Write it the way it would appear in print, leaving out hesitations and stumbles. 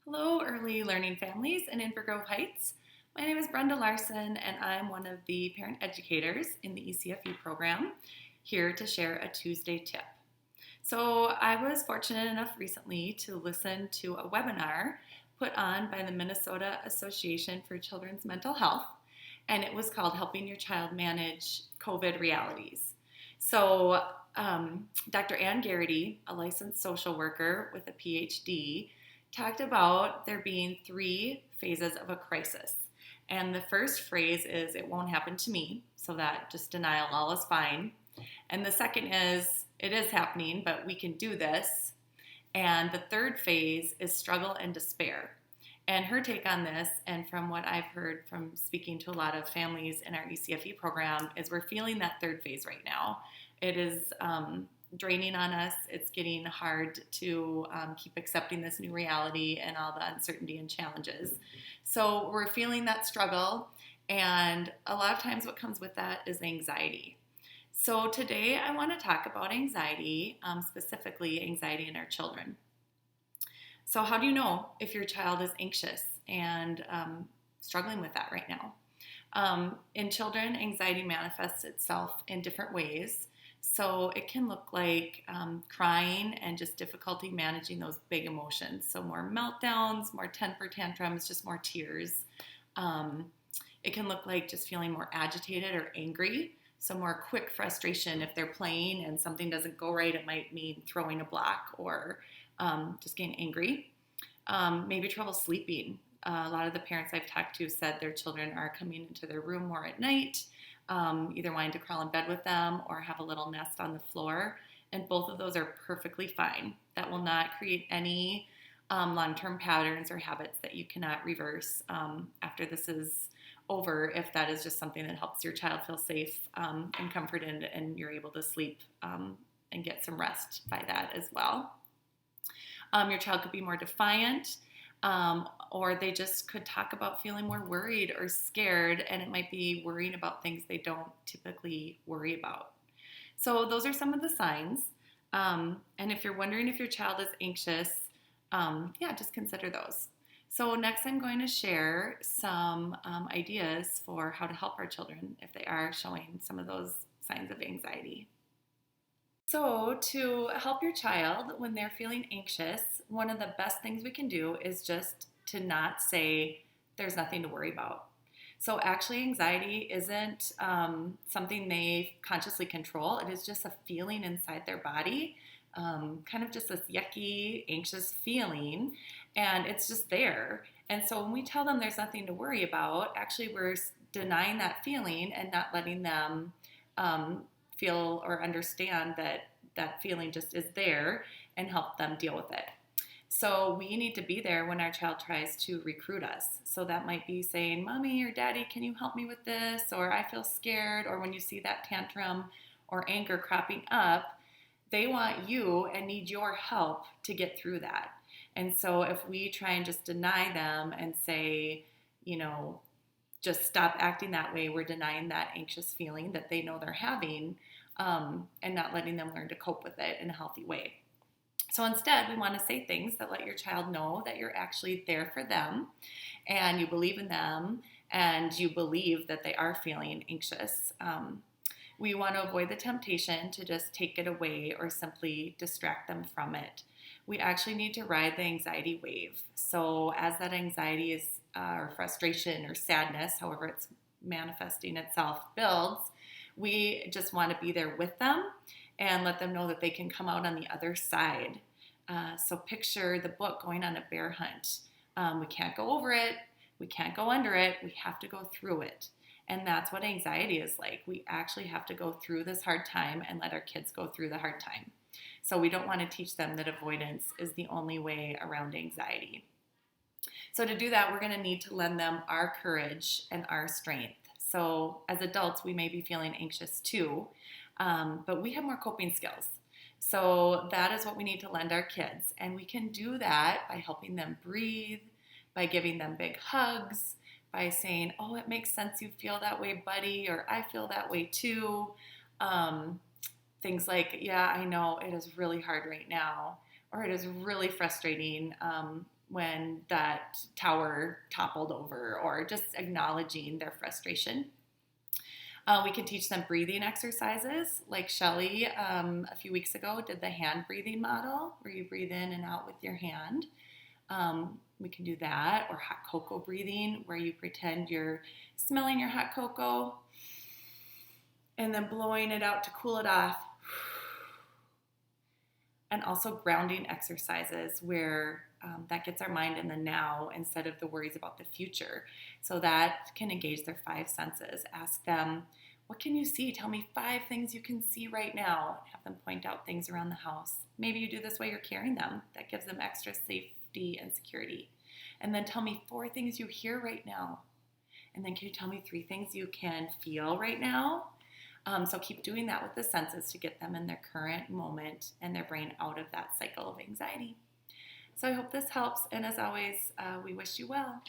Hello, early learning families in Inver Grove Heights. My name is Brenda Larson, and I'm one of the parent educators in the ECFE program, here to share a Tuesday tip. So, I was fortunate enough recently to listen to a webinar put on by the Minnesota Association for Children's Mental Health, and it was called Helping Your Child Manage COVID Realities. So, Dr. Ann Garrity, a licensed social worker with a PhD, talked about there being three phases of a crisis. And the first phrase is, it won't happen to me. So that just denial, all is fine. And the second is, it is happening, but we can do this. And the third phase is struggle and despair. And her take on this, and from what I've heard from speaking to a lot of families in our ECFE program, is we're feeling that third phase right now. It is draining on us. It's getting hard to keep accepting this new reality and all the uncertainty and challenges. So we're feeling that struggle, and a lot of times what comes with that is anxiety. So today I want to talk about anxiety, specifically anxiety in our children. So how do you know if your child is anxious and struggling with that right now? In children, anxiety manifests itself in different ways. So it can look like crying and just difficulty managing those big emotions. So more meltdowns, more temper tantrums, just more tears. It can look like just feeling more agitated or angry. So more quick frustration. If they're playing and something doesn't go right, it might mean throwing a block or just getting angry. Maybe trouble sleeping. A lot of the parents I've talked to said their children are coming into their room more at night, either wanting to crawl in bed with them or have a little nest on the floor. And both of those are perfectly fine. That will not create any long-term patterns or habits that you cannot reverse after this is over, if that is just something that helps your child feel safe and comforted, and you're able to sleep and get some rest by that as well. Your child could be more defiant, or they just could talk about feeling more worried or scared, and it might be worrying about things they don't typically worry about. So those are some of the signs. And if you're wondering if your child is anxious, just consider those. So next I'm going to share some ideas for how to help our children if they are showing some of those signs of anxiety. So to help your child when they're feeling anxious, one of the best things we can do is just to not say there's nothing to worry about. So actually anxiety isn't something they consciously control. It is just a feeling inside their body, kind of just this yucky, anxious feeling, and it's just there. And so when we tell them there's nothing to worry about, actually we're denying that feeling and not letting them feel or understand that that feeling just is there and help them deal with it. So we need to be there when our child tries to recruit us. So that might be saying, Mommy or Daddy, can you help me with this? Or I feel scared. Or when you see that tantrum or anger cropping up, they want you and need your help to get through that. And so if we try and just deny them and say, just stop acting that way, we're denying that anxious feeling that they know they're having, and not letting them learn to cope with it in a healthy way. So instead, we want to say things that let your child know that you're actually there for them and you believe in them and you believe that they are feeling anxious. We want to avoid the temptation to just take it away or simply distract them from it. We actually need to ride the anxiety wave. So as that anxiety is or frustration or sadness, however it's manifesting itself, builds, we just want to be there with them and let them know that they can come out on the other side. So picture the book going on a bear hunt. We can't go over it. We can't go under it. We have to go through it. And that's what anxiety is like. We actually have to go through this hard time and let our kids go through the hard time. So we don't want to teach them that avoidance is the only way around anxiety. So to do that, we're going to need to lend them our courage and our strength. So as adults, we may be feeling anxious too, but we have more coping skills. So that is what we need to lend our kids. And we can do that by helping them breathe, by giving them big hugs, by saying, oh, it makes sense you feel that way, buddy, or I feel that way too. Things like, yeah, I know it is really hard right now, or it is really frustrating. when that tower toppled over, or just acknowledging their frustration. We can teach them breathing exercises, like Shelly a few weeks ago did the hand breathing model, where you breathe in and out with your hand. We can do that, or hot cocoa breathing, where you pretend you're smelling your hot cocoa and then blowing it out to cool it off. And also grounding exercises, where that gets our mind in the now instead of the worries about the future. So that can engage their five senses. Ask them, what can you see? Tell me 5 things you can see right now. Have them point out things around the house. Maybe you do this while you're carrying them. That gives them extra safety and security. And then tell me 4 things you hear right now. And then can you tell me 3 things you can feel right now? So keep doing that with the senses to get them in their current moment and their brain out of that cycle of anxiety. So I hope this helps. And as always, we wish you well.